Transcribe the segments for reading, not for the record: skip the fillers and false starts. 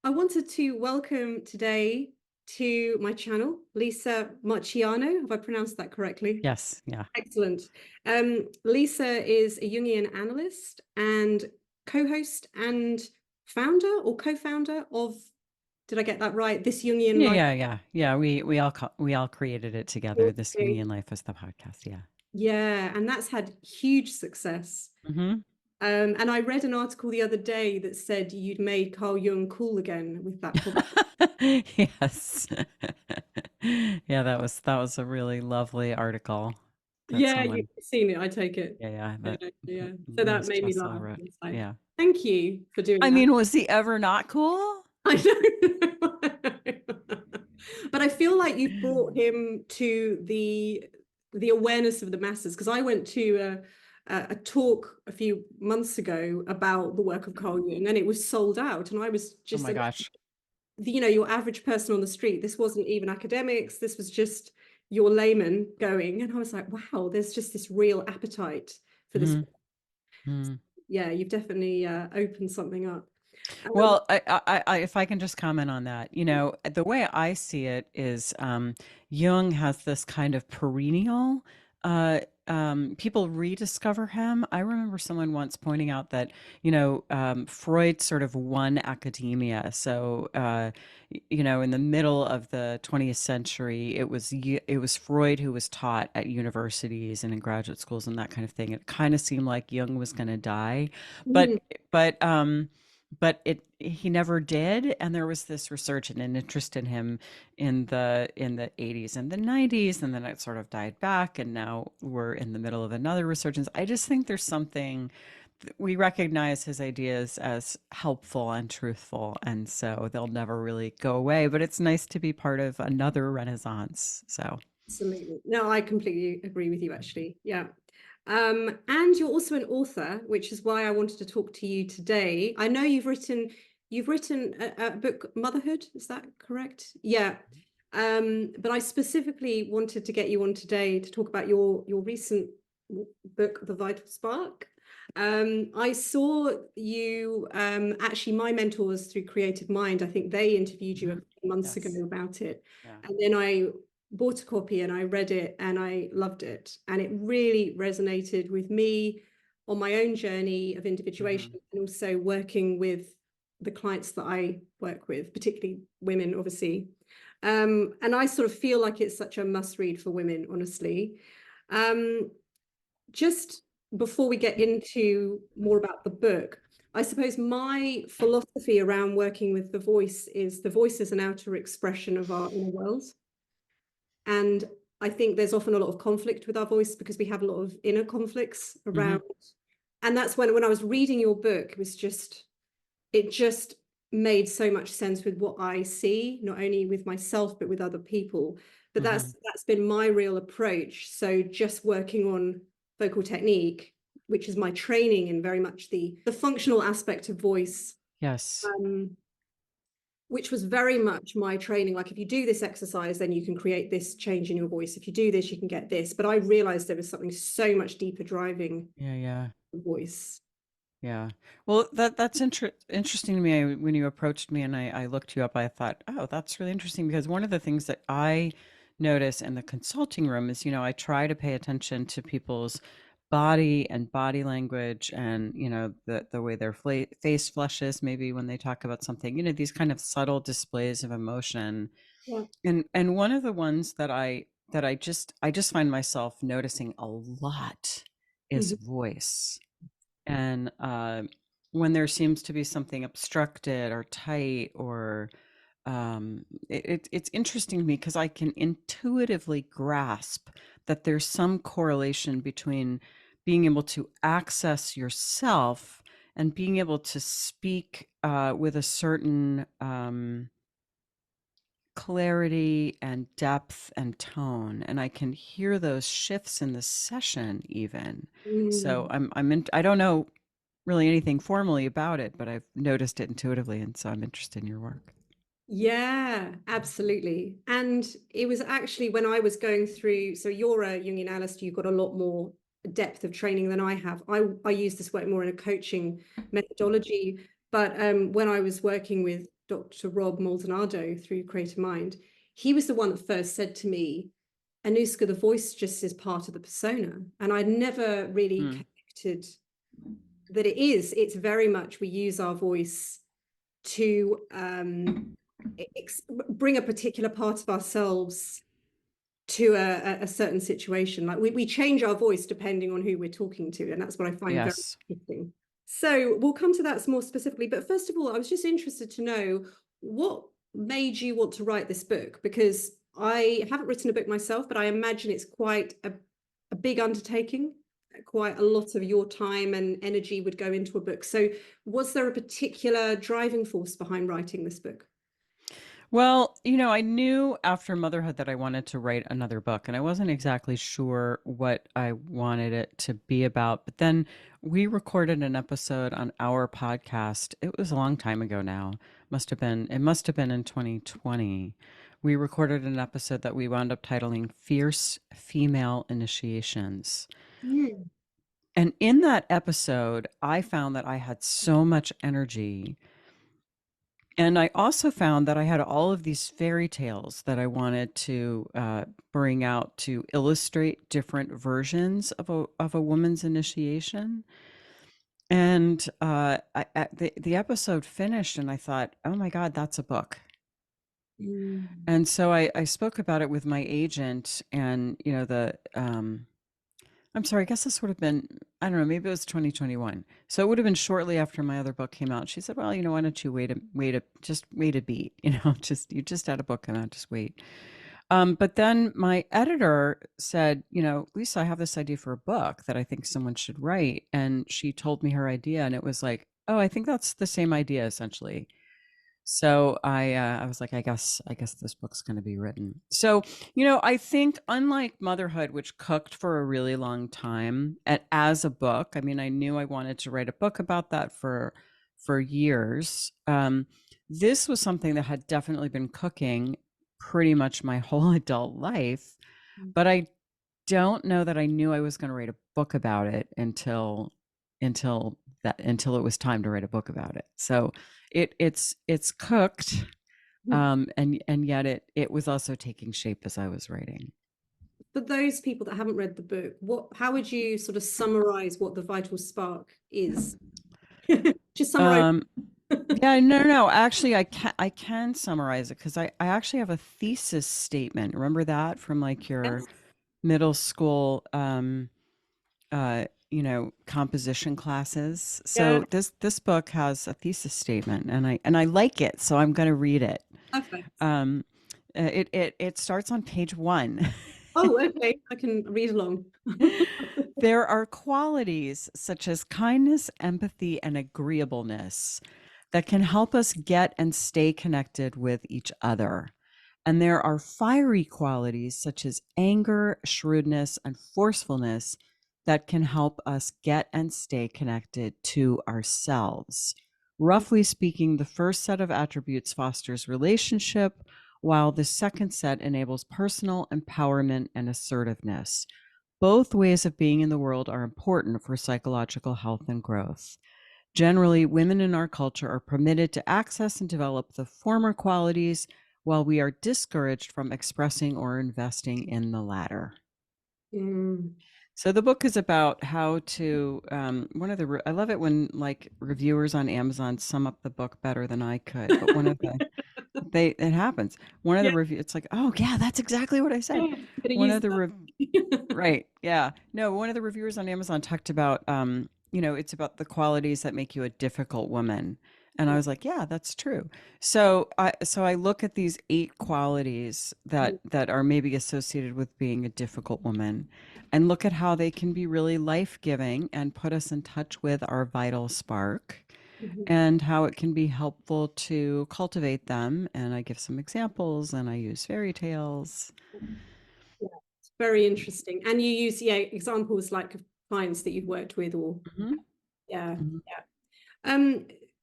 I wanted to welcome today to my channel, Lisa Marciano. Have I pronounced that correctly? Yes, yeah. Excellent. Lisa is a Jungian analyst and co-host and founder or co-founder of, did I get that right? This Jungian Yeah, Life. yeah, yeah. Yeah, we all created it together. This Jungian Life is the podcast, yeah. Yeah, and that's had huge success. Hmm. And I read an article the other day that said you'd made Carl Jung cool again with that podcast. Yes. Yeah, that was a really lovely article that Yeah, you've someone, seen it, I take it. yeah, yeah, Yeah, that yeah. So that Louis made me Jessel laugh. wrote. It's like, Yeah. thank you for doing I that. mean, was he ever not cool? I don't know. But I feel like you've brought him to the awareness of the masses, because I went to a talk a few months ago about the work of Carl Jung, and it was sold out. And I was Oh just, my gosh. your average person on the street. This wasn't even academics. This was just your layman going. And I was like, wow, there's just this real appetite for this. Hmm. Yeah, you've definitely opened something up. Um, Well, if I can just comment on that, the way I see it is Jung has this kind of perennial. People rediscover him. I remember someone once pointing out that, Freud sort of won academia. So, in the middle of the 20th century, it was Freud who was taught at universities and in graduate schools and that kind of thing. It kind of seemed like Jung was going to die, mm, but but he never did, and there was this resurgence and interest in him in the 80s and the 90s, and then it sort of died back, and now we're in the middle of another resurgence. I just think there's something we recognize his ideas as helpful and truthful, and so they'll never really go away, but it's nice to be part of another renaissance. So Absolutely. No, I completely agree with you, actually. Yeah. And you're also an author, which is why I wanted to talk to you today. I know you've written a book, Motherhood, is that correct? Yeah. But I specifically wanted to get you on today to talk about your recent book, The Vital Spark. I saw you, actually, my mentors through Creative Mind, I think they interviewed you a mhm. few months ago Yes. about it. Yeah. And then I bought a copy and I read it and I loved it. And it really resonated with me on my own journey of individuation Hmm. and also working with the clients that I work with, particularly women, obviously. And I sort of feel like it's such a must read for women, honestly. Um, just before we get into more about the book, I suppose my philosophy around working with the voice is an outer expression of our inner world. And I think there's often a lot of conflict with our voice because we have a lot of inner conflicts Hmm. around. And that's when I was reading your book, it just made so much sense with what I see, not only with myself, but with other people. But Hmm. that's been my real approach. So just working on vocal technique, which is my training and very much the functional aspect of voice. Yes. Um, which was very much my training. Like, if you do this exercise, then you can create this change in your voice. If you do this, you can get this. But I realized there was something so much deeper driving Yeah, yeah. the voice. Yeah. Well, that's interesting to me. When you approached me and I looked you up, I thought, oh, that's really interesting because one of the things that I notice in the consulting room is, I try to pay attention to people's body and body language and, the way their face flushes, maybe when they talk about something, these kind of subtle displays of emotion. Yeah. And one of the ones that I just find myself noticing a lot is Mhm. voice. And when there seems to be something obstructed or tight, or it's interesting to me because I can intuitively grasp that there's some correlation between being able to access yourself and being able to speak with a certain clarity and depth and tone, and I can hear those shifts in the session even. So Mm. I don't know really anything formally about it, but I've noticed it intuitively, and so I'm interested in your work. Yeah, absolutely. And it was actually when I was going through, so you're a Jungian analyst, you've got a lot more depth of training than I have. I use this work more in a coaching methodology. But when I was working with Dr. Rob Maldonado through Creative Mind, he was the one that first said to me, Anuska, the voice just is part of the persona. And I'd never really connected that it's very much, we use our voice to bring a particular part of ourselves to a certain situation. Like we change our voice depending on who we're talking to. And that's what I find very interesting. So we'll come to that more specifically. But first of all, I was just interested to know what made you want to write this book? Because I haven't written a book myself, but I imagine it's quite a big undertaking. Quite a lot of your time and energy would go into a book. So was there a particular driving force behind writing this book? Well, you know, I knew after motherhood that I wanted to write another book, and I wasn't exactly sure what I wanted it to be about. But then we recorded an episode on our podcast. It was a long time ago now. It must have been in 2020. We recorded an episode that we wound up titling Fierce Female Initiations. Mm. And in that episode, I found that I had so much energy. And I also found that I had all of these fairy tales that I wanted to bring out to illustrate different versions of a woman's initiation. And the episode finished, and I thought, oh my God, that's a book. Mm. And so I spoke about it with my agent, and you know I'm sorry, I guess this would have been, I don't know, maybe it was 2021. So it would have been shortly after my other book came out. She said, well, you know, why don't you just wait a beat, you know, you just had a book come out, just wait. But then my editor said, you know, Lisa, I have this idea for a book that I think someone should write. And she told me her idea, and it was like, oh, I think that's the same idea essentially. So I was like, I guess this book's going to be written. So, you know, I think unlike Motherhood, which cooked for a really long time as a book, I mean, I knew I wanted to write a book about that for years. This was something that had definitely been cooking pretty much my whole adult life, but I don't know that I knew I was going to write a book about it until it was time to write a book about it. So it's cooked, and yet it was also taking shape as I was writing. For those people that haven't read the book, how would you sort of summarize what the vital spark is? Just summarize. Yeah, no. Actually, I can summarize it because I actually have a thesis statement. Remember that from like your middle school you know, composition classes. So this book has a thesis statement, and I like it, so I'm going to read it. Perfect. It starts on page 1. Oh, okay. I can read along. There are qualities such as kindness, empathy, and agreeableness that can help us get and stay connected with each other. And there are fiery qualities such as anger, shrewdness, and forcefulness that can help us get and stay connected to ourselves. Roughly speaking, the first set of attributes fosters relationship, while the second set enables personal empowerment and assertiveness. Both ways of being in the world are important for psychological health and growth. Generally, women in our culture are permitted to access and develop the former qualities, while we are discouraged from expressing or investing in the latter. So the book is about how to I love it when like reviewers on Amazon sum up the book better than I could. But one of the it happens. One of the review, it's like, oh yeah, that's exactly what I said. One of the right, yeah, no, one of the reviewers on Amazon talked about you know, it's about the qualities that make you a difficult woman. And I was like, yeah, that's true. So I look at these 8 qualities that are maybe associated with being a difficult woman, and look at how they can be really life-giving and put us in touch with our vital spark, and how it can be helpful to cultivate them. And I give some examples, and I use fairy tales. Yeah, it's very interesting. And you use examples like clients that you've worked with, or yeah.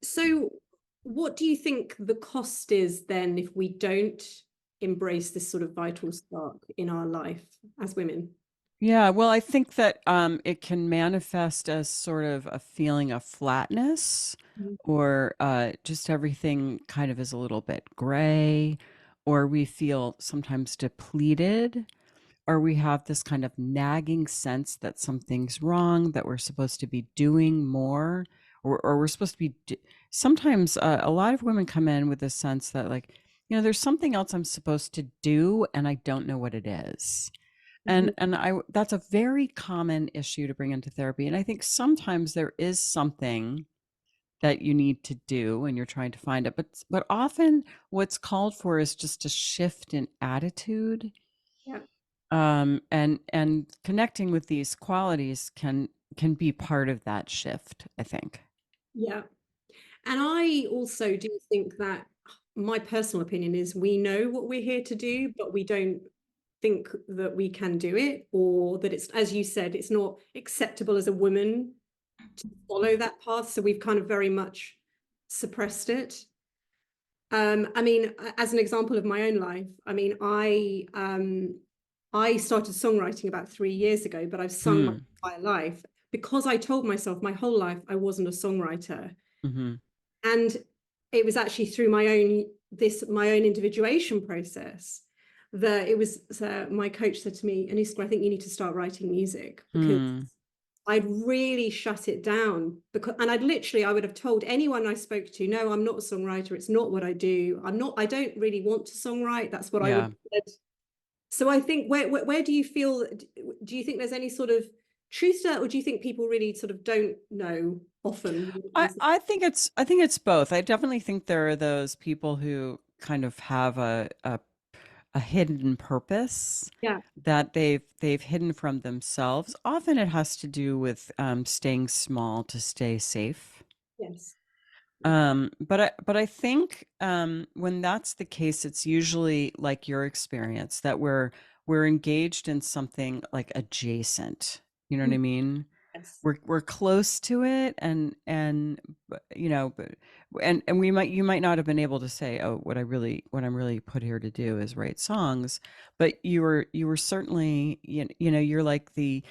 So what do you think the cost is then if we don't embrace this sort of vital spark in our life as women? Yeah, well, I think that it can manifest as sort of a feeling of flatness, Mhm. or just everything kind of is a little bit gray, or we feel sometimes depleted, or we have this kind of nagging sense that something's wrong, that we're supposed to be doing more, or we're supposed to be. Sometimes a lot of women come in with this sense that, like, there's something else I'm supposed to do, and I don't know what it is. Mhm. And I that's a very common issue to bring into therapy. And I think sometimes there is something that you need to do when you're trying to find it. But often what's called for is just a shift in attitude. Yeah, And connecting with these qualities can be part of that shift, I think. yeah. And I also do think that my personal opinion is we know what we're here to do, but we don't think that we can do it, or that it's, as you said, it's not acceptable as a woman to follow that path. So we've kind of very much suppressed it. I mean, as an example of my own life, I mean, I started songwriting about 3 years ago, but I've sung my Mm, entire life because I told myself my whole life I wasn't a songwriter. hmm And it was actually through my own individuation process that it was, my coach said to me, Aniska, I think you need to start writing music, because mm, I'd really shut it down, because, and I would have told anyone I spoke to, no, I'm not a songwriter. It's not what I do. I don't really want to songwrite. That's what I would yeah. have said. So I think, where do you feel, do you think there's any sort of truth to that? Or do you think people really sort of don't know often? I think it's both. I definitely think there are those people who kind of have a hidden purpose Yeah. that they've hidden from themselves. Often it has to do with staying small to stay safe. Yes. But I think when that's the case, it's usually like your experience that we're engaged in something like adjacent. You know what I mean? Yes. We're close to it, and but and you might not have been able to say, oh, what I'm really put here to do is write songs, but you were certainly, you're like the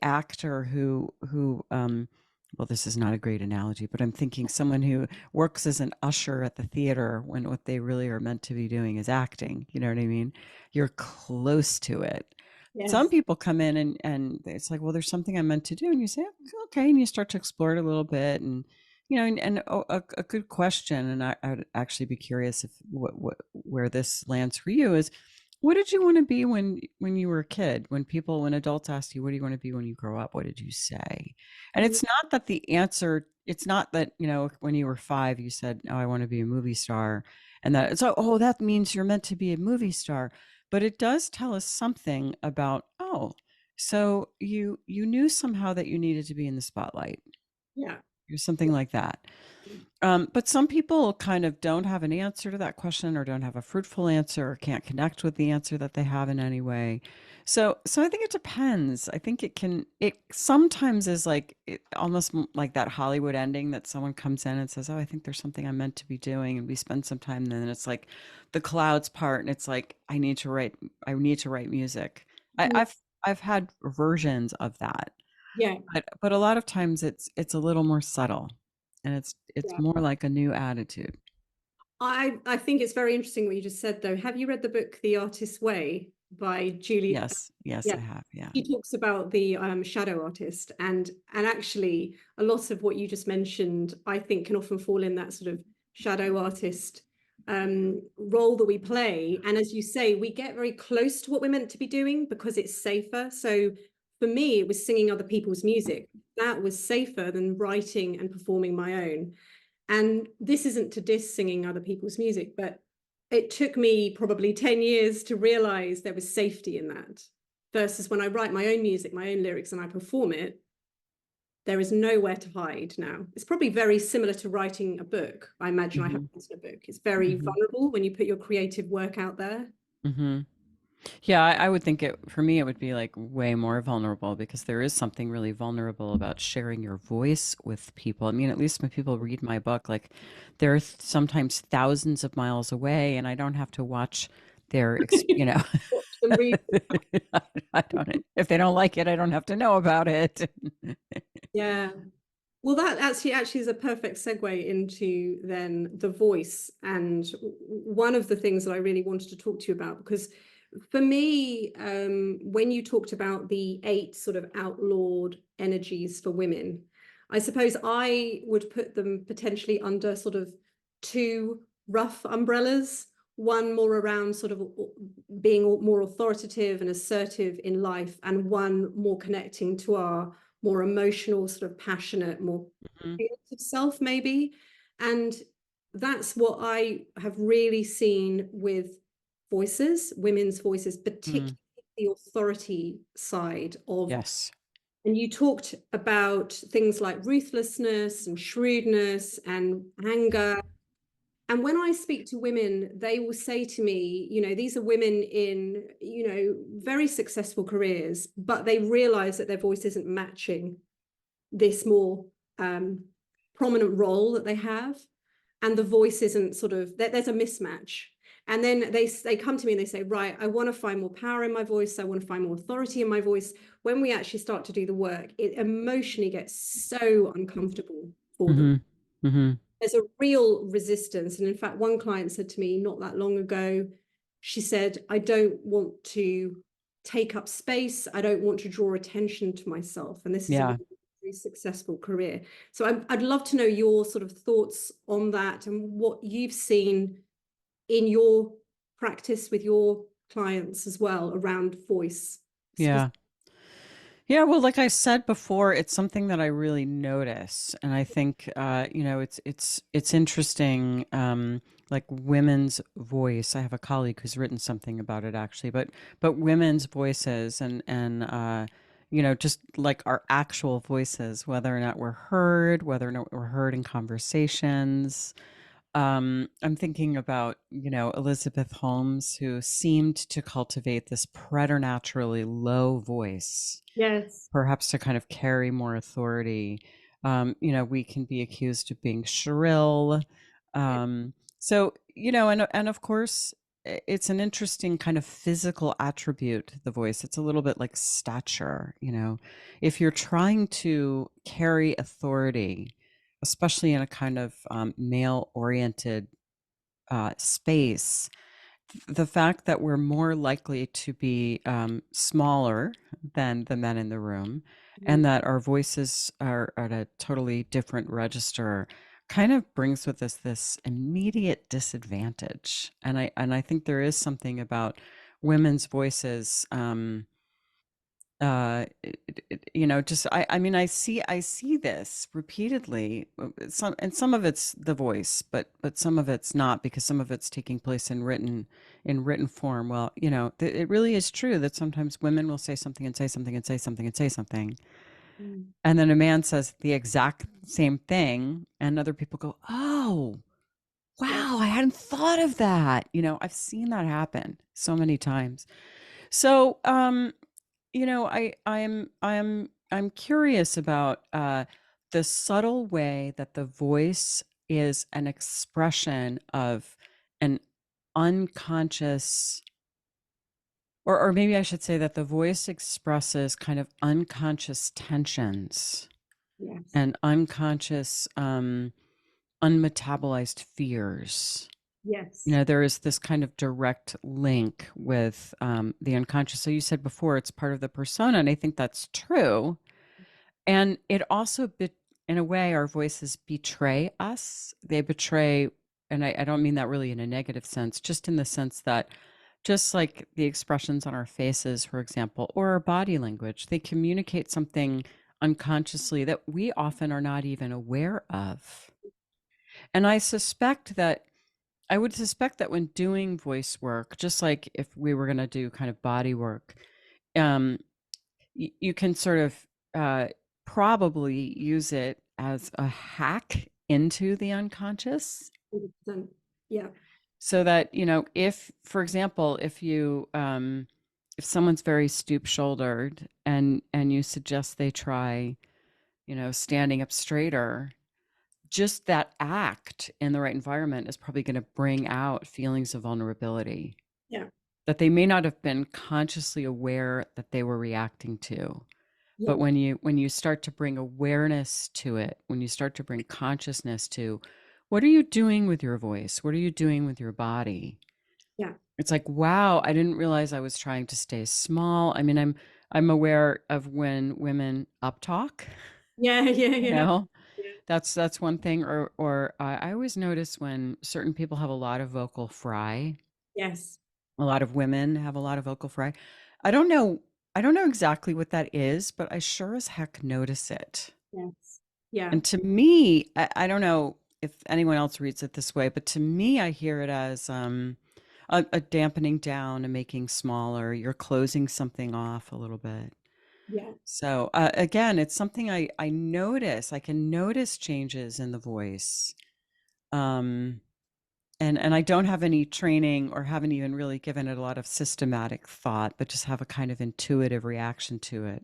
actor who well, this is not a great analogy, but I'm thinking someone who works as an usher at the theater when what they really are meant to be doing is acting. You know what I mean? You're close to it. Some Yes. people come in and it's like, well, there's something I'm meant to do. And you say, okay. And you start to explore it a little bit. And a good question. And I would actually be curious if where this lands for you is, what did you want to be when you were a kid? When adults asked you, what do you want to be when you grow up? What did you say? And Mm. it's not that, when you were 5, you said, oh, I want to be a movie star. And that it's, oh, that means you're meant to be a movie star. But it does tell us something about, oh, so you knew somehow that you needed to be in the spotlight, Yeah. or something like that. But some people kind of don't have an answer to that question, or don't have a fruitful answer, or can't connect with the answer that they have in any way. So I think it depends. I think it sometimes is like almost like that Hollywood ending that someone comes in and says, oh, I think there's something I'm meant to be doing. And we spend some time, and then it's like the clouds part, and it's like, I need to write music. I, Mm. I've, I've had versions of that, Yeah. but a lot of times it's a little more subtle, and it's Yeah. more like a new attitude. I think it's very interesting what you just said, though. Have you read the book The Artist's Way by Julie? Yes, Yeah. I have. Yeah. She talks about the shadow artist, and actually a lot of what you just mentioned, I think, can often fall in that sort of shadow artist role that we play. And as you say, we get very close to what we're meant to be doing because it's safer. So for me, it was singing other people's music. That was safer than writing and performing my own. And this isn't to diss singing other people's music, but it took me probably 10 years to realize there was safety in that. Versus when I write my own music, my own lyrics, and I perform it, there is nowhere to hide now. It's probably very similar to writing a book. I imagine I have hmm written a book. It's very hmm vulnerable when you put your creative work out there. hmm Yeah, I would think for me, it would be like way more vulnerable, because there is something really vulnerable about sharing your voice with people. I mean, at least when people read my book, like they're sometimes thousands of miles away, and I don't have to watch their, them read. I don't, if they don't like it, I don't have to know about it. Yeah. Well, that actually is a perfect segue into then the voice. And one of the things that I really wanted to talk to you about, because for me, when you talked about the 8 sort of outlawed energies for women, I suppose I would put them potentially under sort of 2 rough umbrellas. One more around sort of being more authoritative and assertive in life, and one more connecting to our more emotional, sort of passionate, more Mhm. creative self, maybe. And that's what I have really seen with voices, women's voices, Mm. particularly the authority side of. Yes. And you talked about things like ruthlessness and shrewdness and anger. And when I speak to women, they will say to me, these are women in, very successful careers, but they realize that their voice isn't matching this more prominent role that they have, and the voice isn't sort of, there's a mismatch. And then they come to me and they say, right, I want to find more power in my voice, I want to find more authority in my voice. When we actually start to do the work, it emotionally gets so uncomfortable for them. Hmm. Hmm. There's a real resistance. And in fact, one client said to me not that long ago, she said, I don't want to take up space, I don't want to draw attention to myself. And this is a Yeah. very successful career. So I'd love to know your sort of thoughts on that and what you've seen in your practice with your clients as well around voice. Yeah. Yeah, well, like I said before, it's something that I really notice, and I think it's interesting. Like women's voice. I have a colleague who's written something about it actually, but women's voices and just like our actual voices, whether or not we're heard, whether or not we're heard in conversations. I'm thinking about, Elizabeth Holmes, who seemed to cultivate this preternaturally low voice, Yes. perhaps to kind of carry more authority. We can be accused of being shrill. And of course, it's an interesting kind of physical attribute, the voice. It's a little bit like stature. If you're trying to carry authority, especially in a kind of male oriented space, the fact that we're more likely to be smaller than the men in the room, and that our voices are at a totally different register kind of brings with us this immediate disadvantage. And I think there is something about women's voices. Just I mean, I see this repeatedly. Some of it's the voice, but some of it's not, because some of it's taking place in written form. Well, it really is true that sometimes women will say something and say something and say something and say something, Mm. and then a man says the exact same thing, and other people go, "Oh, wow, Yes. I hadn't thought of that." I've seen that happen so many times. So, I'm curious about the subtle way that the voice is an expression of an unconscious, or maybe I should say that the voice expresses kind of unconscious tensions Yes. and unconscious, unmetabolized fears. Yes. There is this kind of direct link with the unconscious. So you said before it's part of the persona, and I think that's true. And it also, in a way, our voices betray us. They betray, and I don't mean that really in a negative sense, just in the sense that, just like the expressions on our faces, for example, or our body language, they communicate something unconsciously that we often are not even aware of. And I would suspect that when doing voice work, just like if we were going to do kind of body work, um, you can sort of probably use it as a hack into the unconscious, 100%. Yeah. so that, if, for example, if someone's very stoop shouldered and you suggest they try, standing up straighter, just that act in the right environment is probably going to bring out feelings of vulnerability. Yeah. that they may not have been consciously aware that they were reacting to. But Yeah. when you start to bring awareness to it, when you start to bring consciousness to what are you doing with your voice? What are you doing with your body? Yeah. It's like, wow, I didn't realize I was trying to stay small. I mean, I'm aware of when women uptalk, Yeah. Yeah. you Yeah. know. Yeah. That's one thing. Or I always notice when certain people have a lot of vocal fry. Yes. A lot of women have a lot of vocal fry. I don't know. I don't know exactly what that is, but I sure as heck notice it. Yes. Yeah. And to me, I don't know if anyone else reads it this way, but to me, I hear it as a dampening down, a making smaller. You're closing something off a little bit. Yeah. So again, it's something I notice. I can notice changes in the voice. Um, and I don't have any training or haven't even really given it a lot of systematic thought, but just have a kind of intuitive reaction to it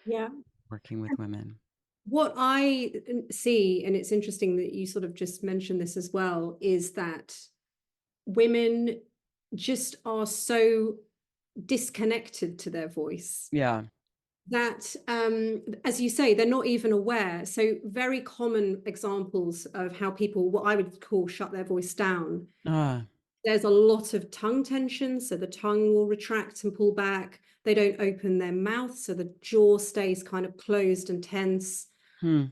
Yeah. working with women. What I see, and it's interesting that you sort of just mentioned this as well, is that women just are so disconnected to their voice Yeah. that, as you say, they're not even aware. So, very common examples of how people, what I would call shut their voice down. Ah. There's a lot of tongue tension, so the tongue will retract and pull back. They don't open their mouth, so the jaw stays kind of closed and tense. Hmm.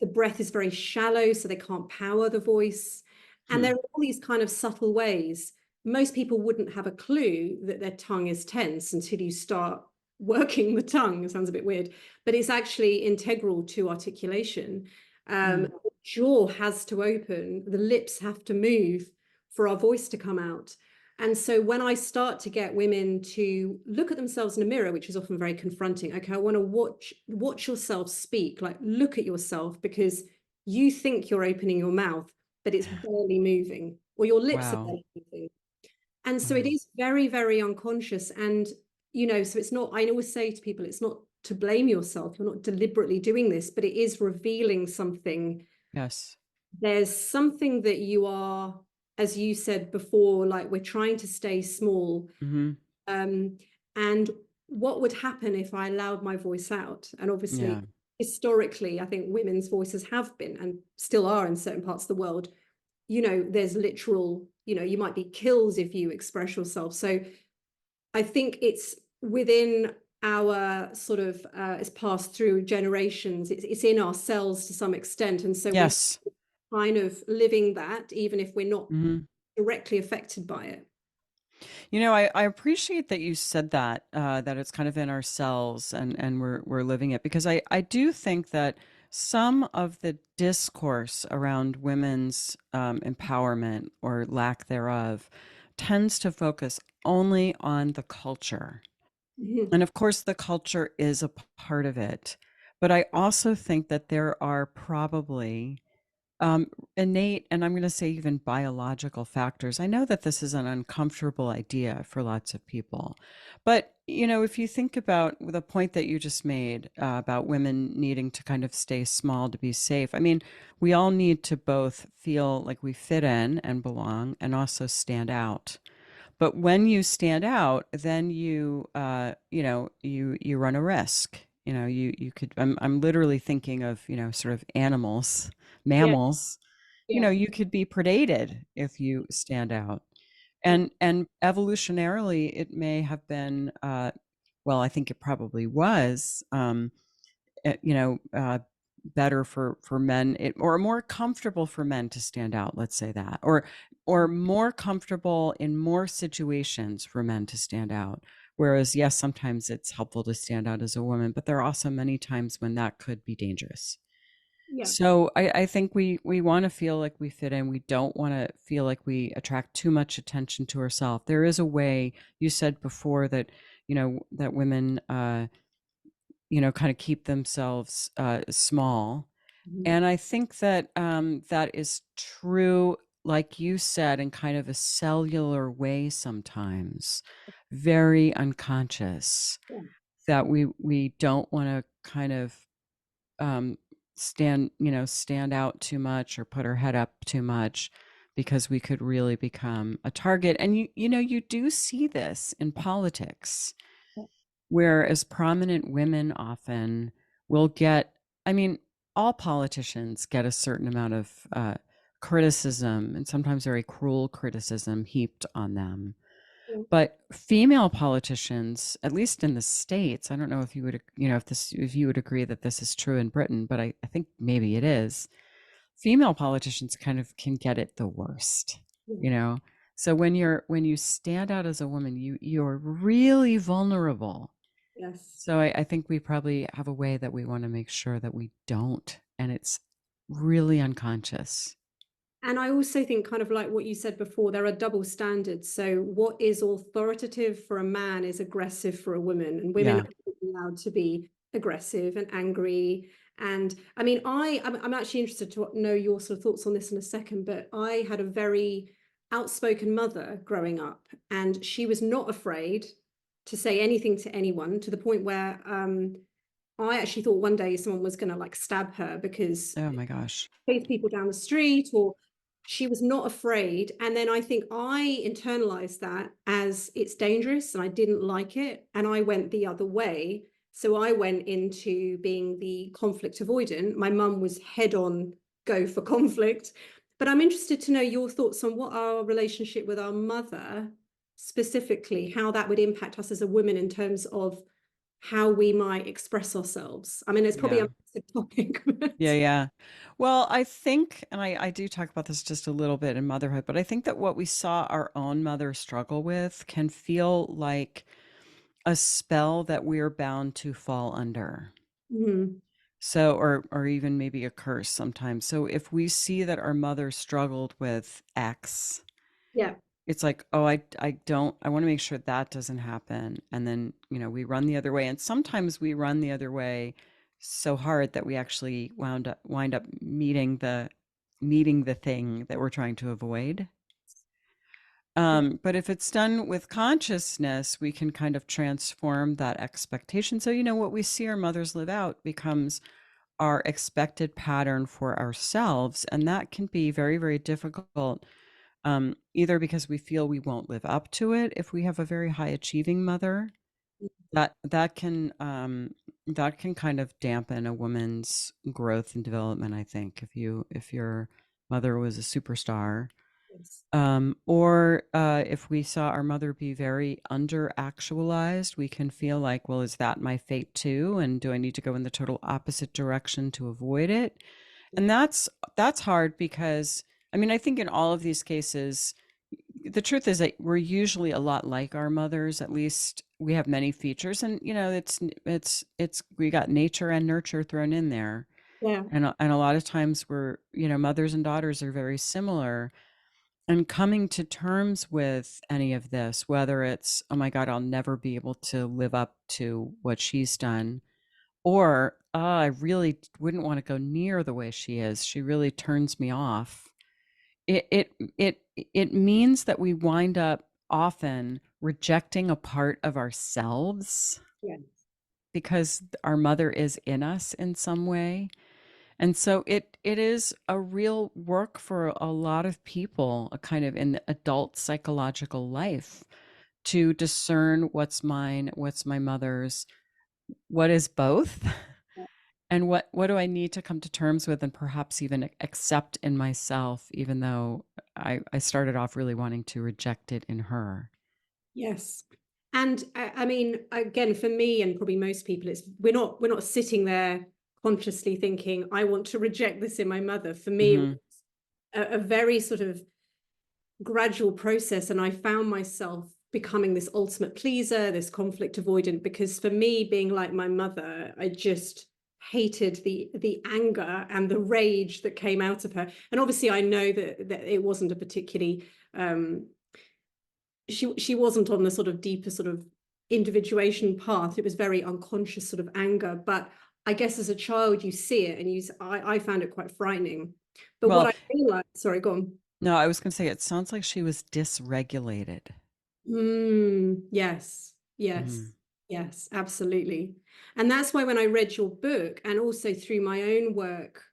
The breath is very shallow, so they can't power the voice. And Hmm. there are all these kind of subtle ways. Most people wouldn't have a clue that their tongue is tense until you start working the tongue. It sounds a bit weird, but it's actually integral to articulation. Hmm. The jaw has to open, the lips have to move for our voice to come out. And so when I start to get women to look at themselves in a mirror, which is often very confronting, okay, I want to watch yourself speak, like look at yourself because you think you're opening your mouth, but it's barely moving, or your lips are Wow. barely moving. And so it Wow. is very, very unconscious. And, so it's not, I always say to people, it's not to blame yourself. You're not deliberately doing this, but it is revealing something. Yes. There's something that you are, as you said before, like we're trying to stay small. Hmm. Um, and what would happen if I allowed my voice out? And Yeah. obviously, historically, I think women's voices have been and still are in certain parts of the world. There's literal, you might be killed if you express yourself. So I think it's within our sort of, it's passed through generations. It's in our cells to some extent. And so we're Yes. kind of living that, even if we're not Hmm. directly affected by it. I appreciate that you said that, that it's kind of in our cells and we're living it because I do think that some of the discourse around women's empowerment or lack thereof tends to focus only on the culture. Mhm. And of course, the culture is a part of it. But I also think that there are probably um, innate, and I'm going to say even biological factors. I know that this is an uncomfortable idea for lots of people, but if you think about the point that you just made about women needing to kind of stay small to be safe, I mean, we all need to both feel like we fit in and belong, and also stand out. But when you stand out, then you run a risk. You could. I'm literally thinking of sort of animals, Yeah, mammals. yeah, You could be predated if you stand out, yeah, and evolutionarily, it may have been. Well, I think it probably was. uh, you know, uh, Better for men, or more comfortable for men to stand out. Let's say that, or more comfortable in more situations for men to stand out. Whereas, yes, sometimes it's helpful to stand out as a woman, but there are also many times when that could be dangerous. yeah, So I think we want to feel like we fit in. We don't want to feel like we attract too much attention to ourselves. There is a way. You said before that that women kind of keep themselves small. mhm, And I think that that is true, like you said, in kind of a cellular way sometimes, very unconscious, yeah, that we don't want to kind of um, stand out too much or put our head up too much because we could really become a target. And you do see this in politics, where as prominent women often will get, I mean, all politicians get a certain amount of criticism, and sometimes very cruel criticism heaped on them. Yeah. But female politicians, at least in the States, I don't know if you would, if you would agree that this is true in Britain, but I think maybe it is. Female politicians kind of can get it the worst, Yeah. you know. So when you stand out as a woman, you're really vulnerable. Yes. So I think we probably have a way that we want to make sure that we don't, and it's really unconscious. And I also think, kind of like what you said before, there are double standards. So what is authoritative for a man is aggressive for a woman, and women Yeah. are allowed to be aggressive and angry. And I mean, I'm actually interested to know your sort of thoughts on this in a second, but I had a very outspoken mother growing up, and she was not afraid to say anything to anyone, to the point where I actually thought one day someone was going to like stab her because Oh my gosh. chase people down the street, or she was not afraid. And then I think I internalized that as it's dangerous and I didn't like it. And I went the other way. So I went into being the conflict avoidant. My mum was head on go for conflict. But I'm interested to know your thoughts on what our relationship with our mother, specifically, how that would impact us as a woman in terms of how we might express ourselves. I mean, it's probably Yeah. a massive topic, but Yeah, yeah. Well, I think, and I do talk about this just a little bit in motherhood, but I think that what we saw our own mother struggle with can feel like a spell that we're bound to fall under. Mhm. So, or even maybe a curse sometimes. So if we see that our mother struggled with X, Yeah. it's like, oh, I want to make sure that doesn't happen. And then, we run the other way. And sometimes we run the other way so hard that we actually wind up meeting the thing that we're trying to avoid. Yeah. But if it's done with consciousness, we can kind of transform that expectation. So, what we see our mothers live out becomes our expected pattern for ourselves. And that can be very, very difficult, either because we feel we won't live up to it if we have a very high achieving mother. That can kind of dampen a woman's growth and development, I think, if your mother was a superstar. Yes. Or if we saw our mother be very under actualized, we can feel like, well, is that my fate too? And do I need to go in the total opposite direction to avoid it? And that's hard because, I mean, I think in all of these cases, the truth is that we're usually a lot like our mothers. At least we have many features, and it's we got nature and nurture thrown in there. Yeah. And a lot of times we're, mothers and daughters are very similar. And coming to terms with any of this, whether it's, oh my God, I'll never be able to live up to what she's done, or I really wouldn't want to go near the way she is. She really turns me off. It means that we wind up often rejecting a part of ourselves Yeah. because our mother is in us in some way. And so it is a real work for a lot of people, a kind of in adult psychological life, to discern what's mine, what's my mother's, what is both, and what do I need to come to terms with and perhaps even accept in myself, even though I started off really wanting to reject it in her. Yes. And I mean, again, for me and probably most people, it's we're not sitting there consciously thinking, I want to reject this in my mother. For me, it was Hmm. a very sort of gradual process, and I found myself becoming this ultimate pleaser, this conflict avoidant, because for me, being like my mother, I just hated the anger and the rage that came out of her. And obviously I know that it wasn't a particularly she wasn't on the sort of deeper sort of individuation path. It was very unconscious sort of anger. But I guess as a child, you see it, and I found it quite frightening. But what Well, I realized, sorry, go on. no, I was going to say it sounds like she was dysregulated. Yes, yes, Mhm. yes, absolutely. And that's why when I read your book, and also through my own work,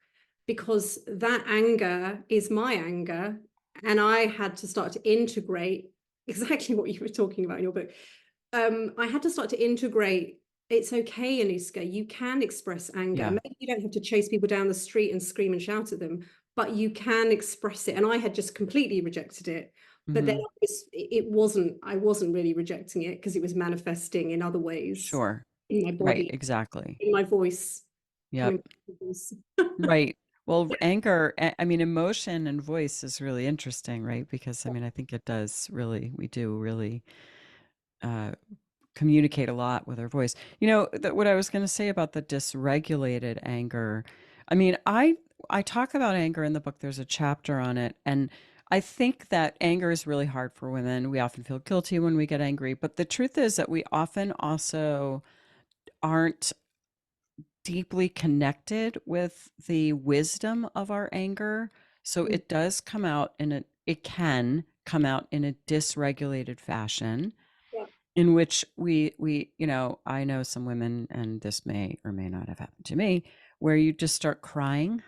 because that anger is my anger, And I had to start to integrate exactly what you were talking about in your book. I had to start to integrate, it's okay, Anuska, you can express anger. Yeah. Maybe you don't have to chase people down the street and scream and shout at them, but you can express it. And I had just completely rejected it. But then Hmm. I wasn't really rejecting it because it was manifesting in other ways, Sure. in my Right. body, Exactly. in my voice, coming Yep. back to my voice. Right. Well, anger, I mean, emotion and voice is really interesting, right? Because I mean, I think it does really, we do really uh, communicate a lot with our voice. You know, what I was going to say about the dysregulated anger. I mean, I talk about anger in the book. There's a chapter on it, and I think that anger is really hard for women. We often feel guilty when we get angry, but the truth is that we often also aren't deeply connected with the wisdom of our anger. So it does come out it can come out in a dysregulated fashion Yeah. in which I know some women, and this may or may not have happened to me, where you just start crying.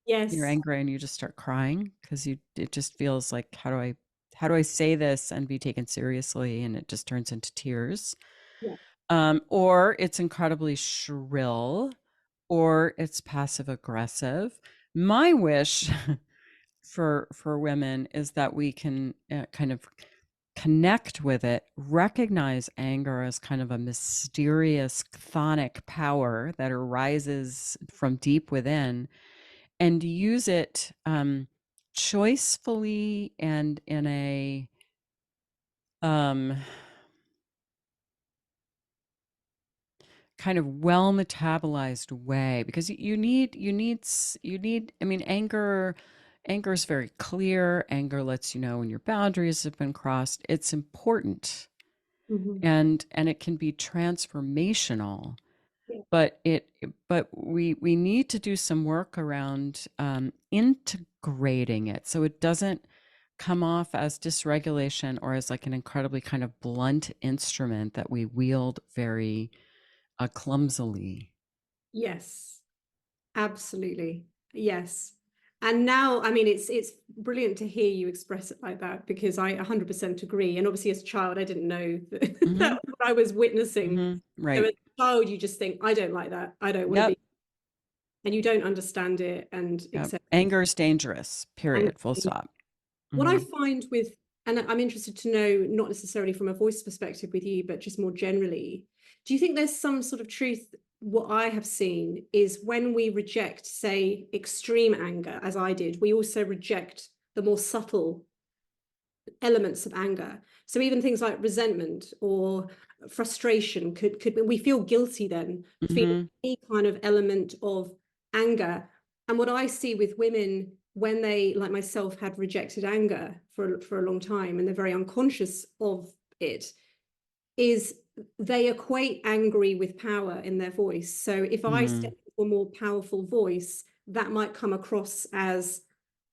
You're Yes. angry and you just start crying because it just feels like, how do I say this and be taken seriously? And it just turns into tears. Yeah. Or it's incredibly shrill, or it's passive aggressive. My wish for women is that we can kind of connect with it, recognize anger as kind of a mysterious chthonic power that arises from deep within, and use it choicefully and in a um, kind of well metabolized way, because you need, I mean, anger is very clear. Anger lets you know when your boundaries have been crossed. It's important, Mhm. and it can be transformational, Yeah. but we need to do some work around integrating it so it doesn't come off as dysregulation or as like an incredibly kind of blunt instrument that we wield very clumsily. Yes. Absolutely. Yes. And now, I mean, it's brilliant to hear you express it like that, because I 100% agree. And obviously, as a child, I didn't know that, Hmm. that was what I was witnessing. So Right. as a child, you just think, I don't like that. I don't want to Yep. be, and you don't understand it and Yep. accept it. Anger is dangerous, And period, full stop. what I Hmm. find with, and I'm interested to know, not necessarily from a voice perspective with you, but just more generally, do you think there's some sort of truth? What I have seen is when we reject, say, extreme anger, as I did, we also reject the more subtle elements of anger. So even things like resentment or frustration could we feel guilty then for feeling Hmm. any kind of element of anger. And what I see with women when they, like myself, had rejected anger for a long time and they're very unconscious of it, is they equate angry with power in their voice. So if I step Hmm. into a more powerful voice, that might come across as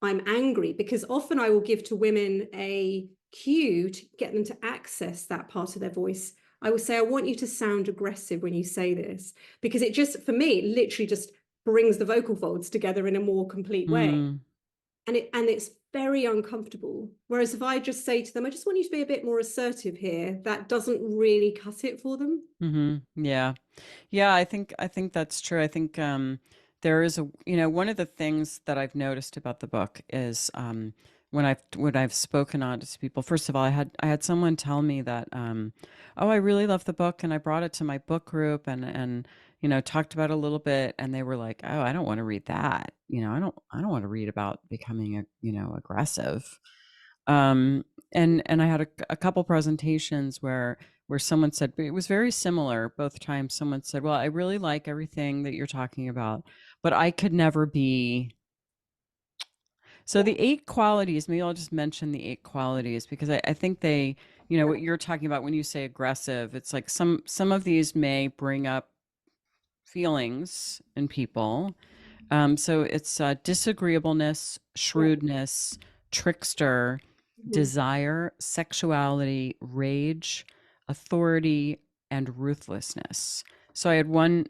I'm angry, because often I will give to women a cue to get them to access that part of their voice. I will say, I want you to sound aggressive when you say this, because it just, for me, it literally just brings the vocal folds together in a more complete way. Hmm. And it's very uncomfortable. Whereas if I just say to them, I just want you to be a bit more assertive here, that doesn't really cut it for them. Hmm. Yeah. Yeah, I think that's true. I think there is one of the things that I've noticed about the book is when I've spoken on it to people. First of all, I had someone tell me that oh, I really love the book, and I brought it to my book group, and talked about it a little bit, and they were like, oh, I don't want to read that. I don't want to read about becoming aggressive. Um, and I had a couple presentations where someone said, but it was very similar both times. Someone said, well, I really like everything that you're talking about, but I could never be. So Yeah, the eight qualities, maybe I'll just mention the eight qualities, because I think they, yeah. what you're talking about when you say aggressive, it's like some of these may bring up feelings in people. So it's disagreeableness, Yeah. shrewdness, trickster, Mhm. desire, sexuality, rage, authority, and ruthlessness. So I had one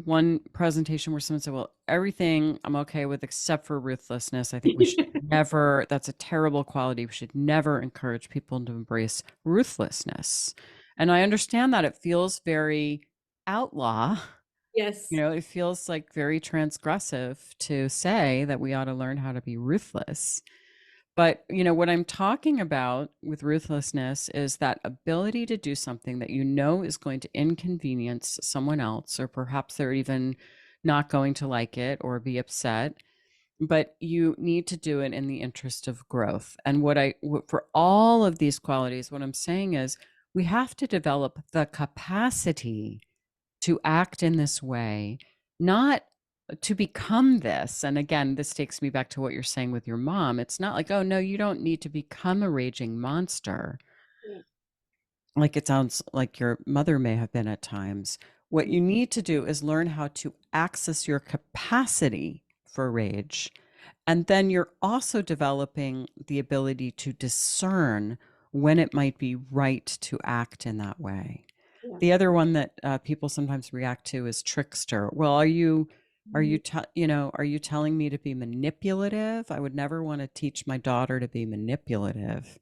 one presentation where someone said, well, everything I'm okay with except for ruthlessness. I think we should never, that's a terrible quality. We should never encourage people to embrace ruthlessness. And I understand that it feels very outlaw. Yes. It feels like very transgressive to say that we ought to learn how to be ruthless. But, what I'm talking about with ruthlessness is that ability to do something that is going to inconvenience someone else, or perhaps they're even not going to like it or be upset, but you need to do it in the interest of growth. And for all of these qualities, what I'm saying is we have to develop the capacity to act in this way, not to become this. And again, this takes me back to what you're saying with your mom. It's not like, oh, no, you don't need to become a raging monster, Yeah. like it sounds like your mother may have been at times. What you need to do is learn how to access your capacity for rage. And then you're also developing the ability to discern when it might be right to act in that way. Yeah. The other one that people sometimes react to is trickster. Well, Mhm. are you telling me to be manipulative? I would never want to teach my daughter to be manipulative.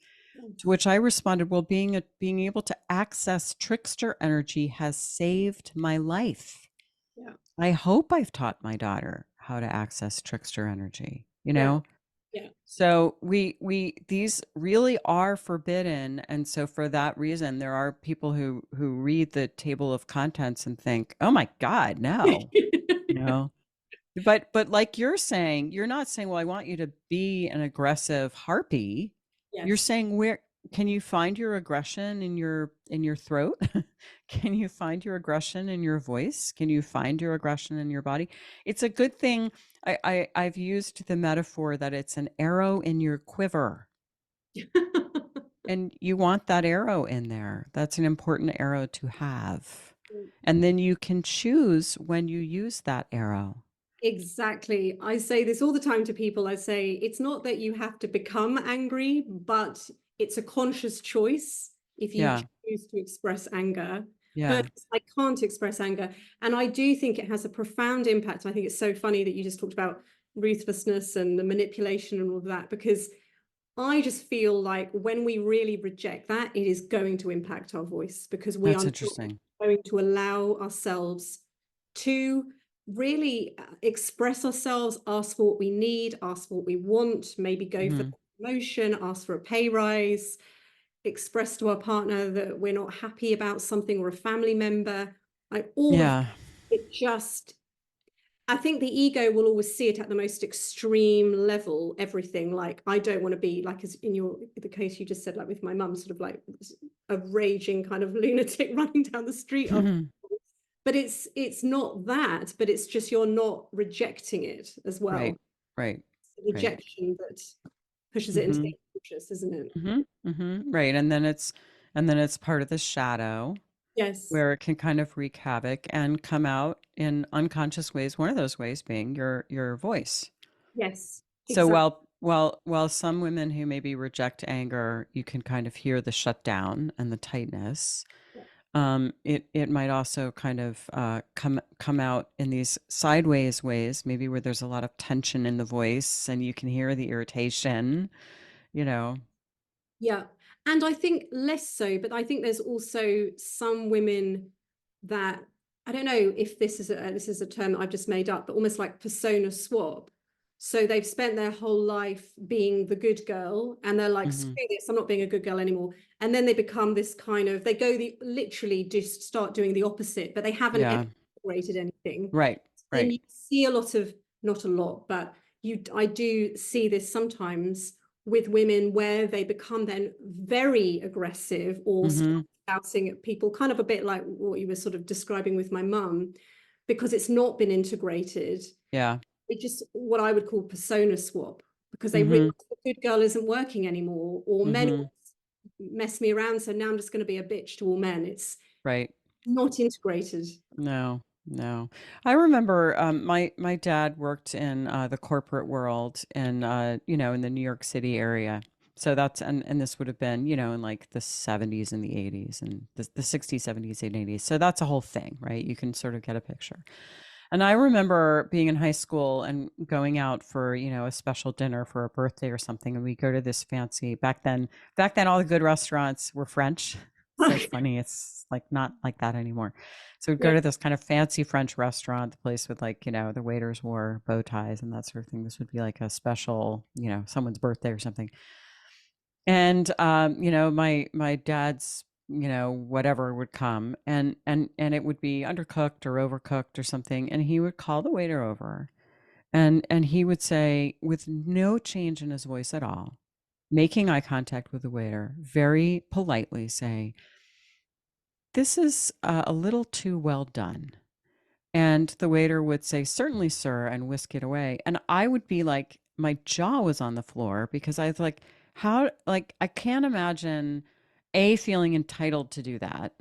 To which I responded, well, being able to access trickster energy has saved my life. Yeah. I hope I've taught my daughter how to access trickster energy, Yeah. Yeah. So these really are forbidden. And so for that reason, there are people who read the table of contents and think, oh my God, no, you know. But like you're saying, you're not saying, well, I want you to be an aggressive harpy. You're Yes. saying, where can you find your aggression in your throat? Can you find your aggression in your voice? Can you find your aggression in your body? It's a good thing. I've used the metaphor that it's an arrow in your quiver, and you want that arrow in there. That's an important arrow to have. And then you can choose when you use that arrow. Exactly. I say this all the time to people. I say it's not that you have to become angry, but it's a conscious choice if you Yeah. choose to express anger. Yeah. Versus I can't express anger. And I do think it has a profound impact. I think it's so funny that you just talked about ruthlessness and the manipulation and all of that, because I just feel like when we really reject that, it is going to impact our voice, because we are That's not interesting. going to allow ourselves to really express ourselves, ask for what we need, ask for what we want, maybe go for Hmm. promotion, ask for a pay rise, express to our partner that we're not happy about something, or a family member. Like all of Yeah. it just, I think the ego will always see it at the most extreme level, everything. Like, I don't want to be like, as in the case you just said, like with my mum, sort of like a raging kind of lunatic running down the street after. But it's not that, but it's just you're not rejecting it as well. Right. Right. It's the Right. rejection that pushes it into Hmm. the unconscious, isn't it? Hmm. Hmm. Right. And then it's part of the shadow Yes. where it can kind of wreak havoc and come out in unconscious ways. One of those ways being your voice. Yes. So Exactly. while some women who maybe reject anger, you can kind of hear the shutdown and the tightness. It might also kind of come out in these sideways ways, maybe where there's a lot of tension in the voice and you can hear the irritation, you know. Yeah. And I think less so, but I think there's also some women that, I don't know if this is a term that I've just made up, but almost like persona swap. So they've spent their whole life being the good girl, and they're like, Hmm. screw this, I'm not being a good girl anymore. And then they become this kind of, they go literally just start doing the opposite, but they haven't ever Yeah. integrated anything. Right. Then Right. you see a lot of, not a lot, but I do see this sometimes with women where they become then very aggressive or Hmm. shouting at people, kind of a bit like what you were sort of describing with my mum, because it's not been integrated. Yeah. It just what I would call persona swap, because they realize Hmm. the good girl isn't working anymore, or men Hmm. mess me around, so now I'm just going to be a bitch to all men. It's Right. not integrated. No, no. I remember my dad worked in the corporate world in in the New York City area. So that's, and this would have been, you know, in like the 70s and the 80s and the 60s, 70s, and 80s. So that's a whole thing, right? You can sort of get a picture. And I remember being in high school and going out for, you know, a special dinner for a birthday or something. And we go to this fancy, back then, all the good restaurants were French. So funny. It's like not like that anymore. So we'd go Yeah. to this kind of fancy French restaurant, the place with like, you know, the waiters wore bow ties and that sort of thing. This would be like a special, you know, someone's birthday or something. And you know, my dad's, you know, whatever would come, and it would be undercooked or overcooked or something, and he would call the waiter over, and he would say, with no change in his voice at all, making eye contact with the waiter, very politely say, "This is a little too well done." And the waiter would say, "Certainly, sir," and whisk it away. And I would be like, my jaw was on the floor because I was like, how, like, I can't imagine A, feeling entitled to do that,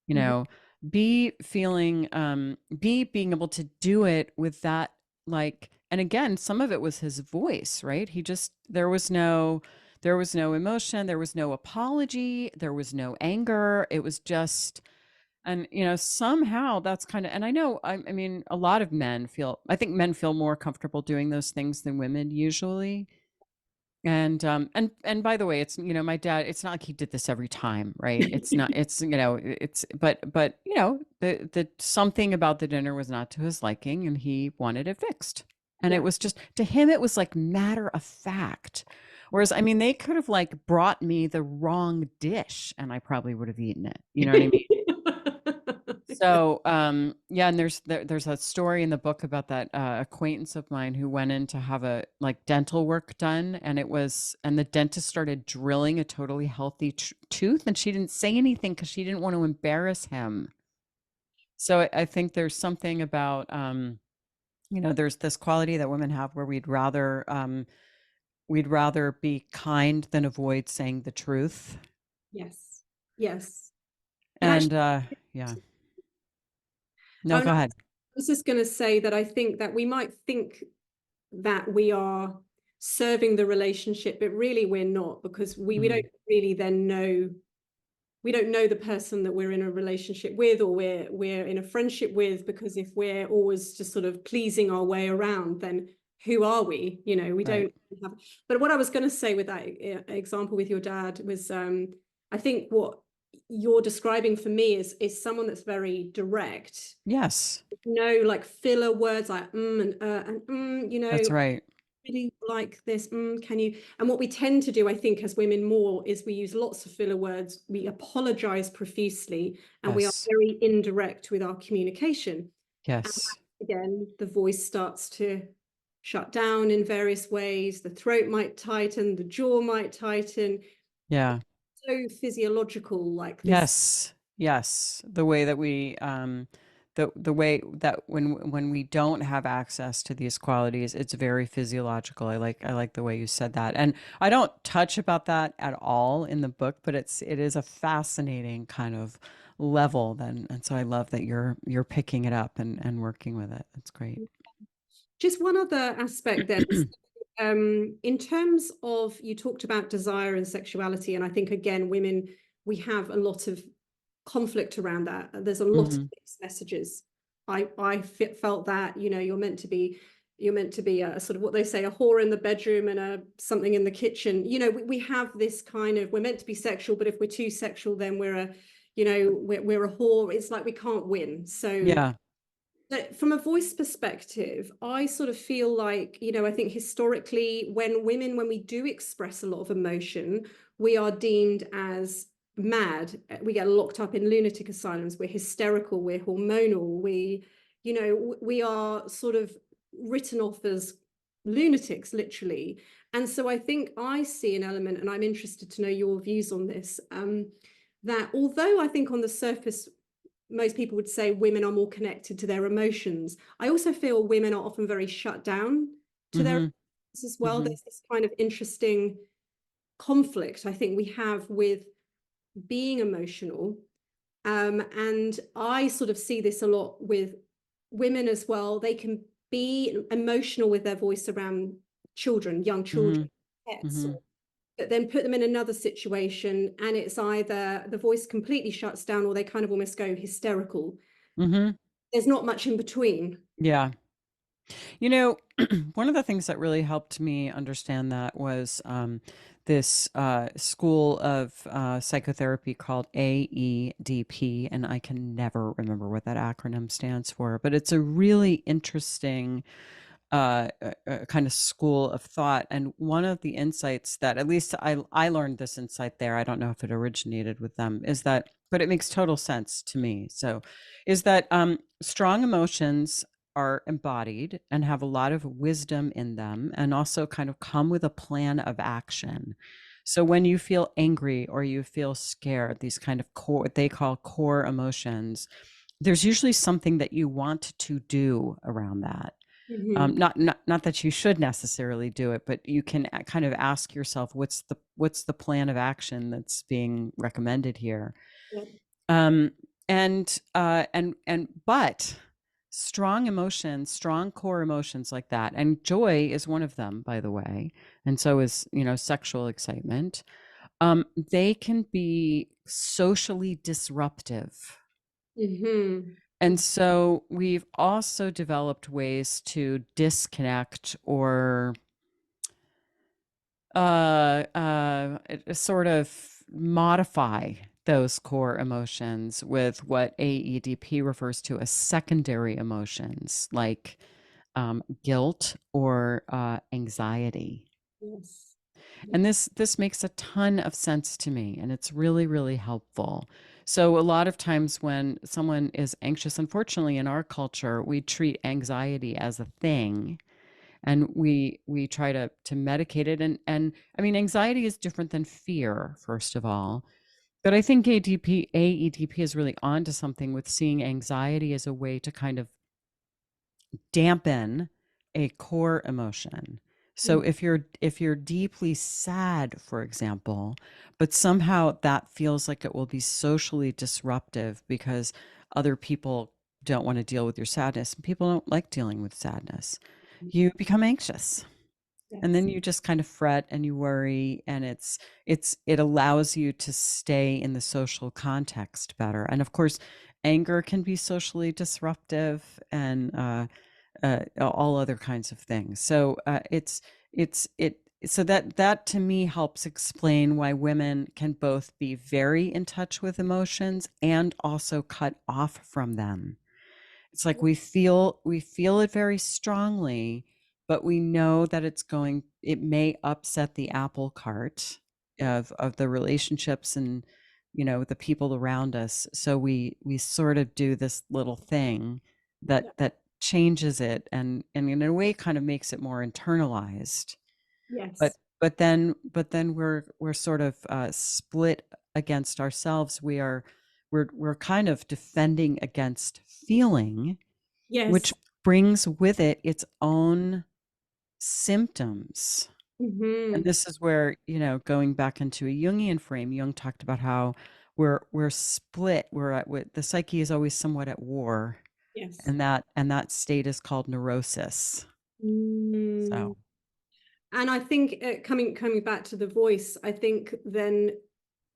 you Mhm. know, B, feeling, B, being able to do it with that, like, and again, some of it was his voice, right? He just, there was no emotion, there was no apology, there was no anger. It was just, and, you know, somehow that's kind of, and I know, I mean, a lot of men feel, I think men feel more comfortable doing those things than women usually. And by the way, it's, you know, my dad, it's not like he did this every time, right? It's not, it's, you know, it's, but, you know, the something about the dinner was not to his liking and he wanted it fixed. And it Yeah. was just, to him, it was like matter of fact. Whereas, I mean, they could have like brought me the wrong dish and I probably would have eaten it. You know what I mean? Okay. So, yeah, and there's a story in the book about that acquaintance of mine who went in to have a like dental work done, and the dentist started drilling a totally healthy tooth, and she didn't say anything because she didn't want to embarrass him. So I think there's something about, you know, there's this quality that women have where we'd rather be kind than avoid saying the truth. Yes. Yes. And actually, And yeah, no, oh, no, go I ahead. was just going to say that I think that we might think that we are serving the relationship, but really we're not, because we don't Mhm. really then know, we don't know the person that we're in a relationship with, or we're in a friendship with, because if we're always just sort of pleasing our way around, then who are we? You know, we Right. don't have. But what I was going to say with that example with your dad was, I think what you're describing for me is someone that's very direct. Yes, No, like filler words like you know, that's right. really like this, can you? And what we tend to do, I think, as women more, is we use lots of filler words, we apologize profusely, and we are Yes. very indirect with our communication. And Yes. again, the voice starts to shut down in various ways, the throat might tighten, the jaw might tighten. Yeah. So physiological, like this. Yes. Yes. The way that the way that when we don't have access to these qualities, it's very physiological. I like the way you said that. And I don't touch about that at all in the book, but it is a fascinating kind of level then. And so I love that you're picking it up and working with it. That's great. Just one other aspect then. In terms of, you talked about desire and sexuality, and I think again, women, we have a lot of conflict around that. There's a lot of Hmm. mixed messages. I felt that, you know, you're meant to be a sort of what they say, a whore in the bedroom and a something in the kitchen. You know, we have this kind of, we're meant to be sexual, but if we're too sexual, then we're a, you know, we're a whore. It's like we can't win. So Yeah. but from a voice perspective, I sort of feel like, you know, I think historically, when women, when we do express a lot of emotion, we are deemed as mad. We get locked up in lunatic asylums. We're hysterical. We're hormonal. You know, we are sort of written off as lunatics, literally. And so I think I see an element, and I'm interested to know your views on this, that although I think on the surface, most people would say women are more connected to their emotions, I also feel women are often very shut down to their Hmm. emotions as well. Hmm. There's this kind of interesting conflict I think we have with being emotional. And I sort of see this a lot with women as well. They can be emotional with their voice around children, young Hmm. children, pets, Hmm. or but then put them in another situation and it's either the voice completely shuts down or they kind of almost go hysterical. Hmm. There's not much in between. Yeah. You know, one of the things that really helped me understand that was this school of psychotherapy called AEDP, and I can never remember what that acronym stands for, but it's a really interesting kind of school of thought. And one of the insights that, at least I learned this insight there, I don't know if it originated with them, is that, but it makes total sense to me. So, is that strong emotions are embodied and have a lot of wisdom in them, and also kind of come with a plan of action. So when you feel angry or you feel scared, these kind of core, what they call core emotions, there's usually something that you want to do around that. Hmm. Not that you should necessarily do it, but you can kind of ask yourself, what's the plan of action that's being recommended here? Yeah. Um, but strong emotions, strong core emotions like that, and joy is one of them, by the way, and so is, sexual excitement. They can be socially disruptive. Hmm. And so we've also developed ways to disconnect or sort of modify those core emotions with what AEDP refers to as secondary emotions, like guilt or anxiety. Yes. And Yes. this makes a ton of sense to me, and it's really, really helpful. So a lot of times when someone is anxious, unfortunately in our culture, we treat anxiety as a thing, and we try to medicate it. And I mean, anxiety is different than fear, first of all. But I think AEDP is really onto something with seeing anxiety as a way to kind of dampen a core emotion. So Mm. if you're deeply sad, for example, but somehow that feels like it will be socially disruptive because other people don't want to deal with your sadness and people don't like dealing with sadness, you become anxious. And then Yes. you just kind of fret and you worry, and it allows you to stay in the social context better. And of course, anger can be socially disruptive, and all other kinds of things. So so that to me helps explain why women can both be very in touch with emotions and also cut off from them. It's like we feel it very strongly, but we know that it may upset the apple cart Yeah. of the relationships and the people around us. So we sort of do this little thing Yeah. that changes it, and in a way kind of makes it more internalized. But Yes. but then we're sort of split against ourselves. We're kind of defending against feeling, which Yes. brings with it its own symptoms. And Hmm. this is where, going back into a Jungian frame, Jung talked about how we're split. The psyche is always somewhat at war, Yes. and that state is called neurosis. Mm. So, And I think coming back to the voice, I think then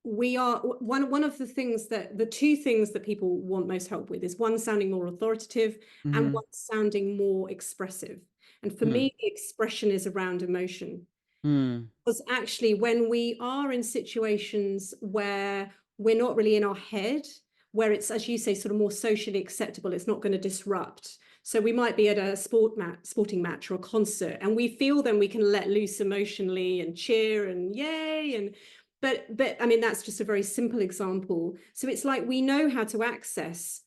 we are one of the two things that people want most help with is one sounding more authoritative and mhm, one sounding more expressive. And for mm, me, the expression is around emotion. mm, Because actually, when we are in situations where we're not really in our head, where it's, as you say, sort of more socially acceptable, it's not going to disrupt. So we might be at a sporting match or a concert, and we feel then we can let loose emotionally and cheer and yay. And but I mean, that's just a very simple example. So it's like we know how to access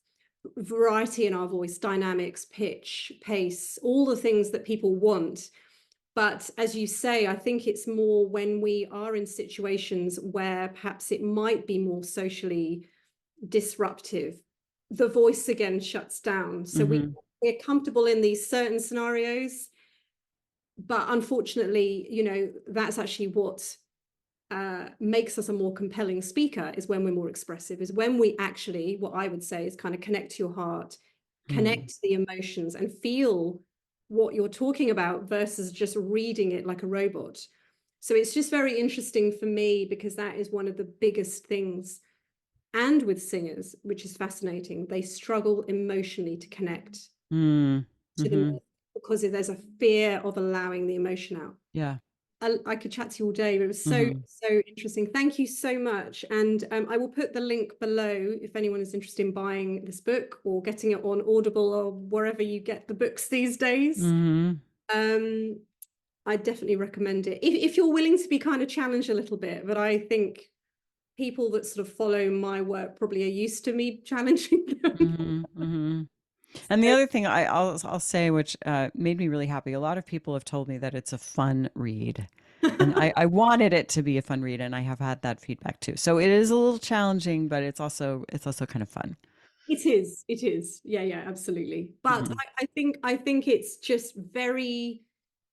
variety in our voice, dynamics, pitch, pace, all the things that people want. But as you say, I think it's more when we are in situations where perhaps it might be more socially disruptive, the voice again shuts down. So mhm, we're comfortable in these certain scenarios, but unfortunately, that's actually what makes us a more compelling speaker is when we're more expressive, is when we actually, what I would say is kind of connect to your heart, mm, connect to the emotions and feel what you're talking about versus just reading it like a robot. So it's just very interesting for me because that is one of the biggest things. And with singers, which is fascinating, they struggle emotionally to connect Mm, to the mm-hmm. music because there's a fear of allowing the emotion out. Yeah. I could chat to you all day, but it was so, Mm-hmm. so interesting. Thank you so much. And I will put the link below if anyone is interested in buying this book or getting it on Audible or wherever you get the books these days. Mm-hmm. I definitely recommend it if you're willing to be kind of challenged a little bit. But I think people that sort of follow my work probably are used to me challenging them. Mm-hmm. Mm-hmm. And the So other thing I'll say, which made me really happy, a lot of people have told me that it's a fun read. And I wanted it to be a fun read, and I have had that feedback too. So it is a little challenging, but it's also kind of fun. it is. It is. Yeah, yeah, absolutely. But Hmm. I think it's just very,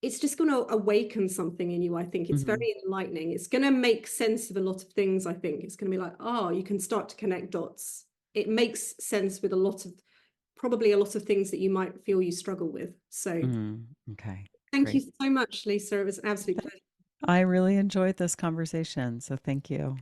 it's just going to awaken something in you. I think it's Hmm. very enlightening. It's going to make sense of a lot of things. I think it's going to be like, oh, you can start to connect dots. It makes sense with probably a lot of things that you might feel you struggle with. So Hmm. Okay, thank you great. so much, Lisa. It was an absolute pleasure. I really enjoyed this conversation, so thank you.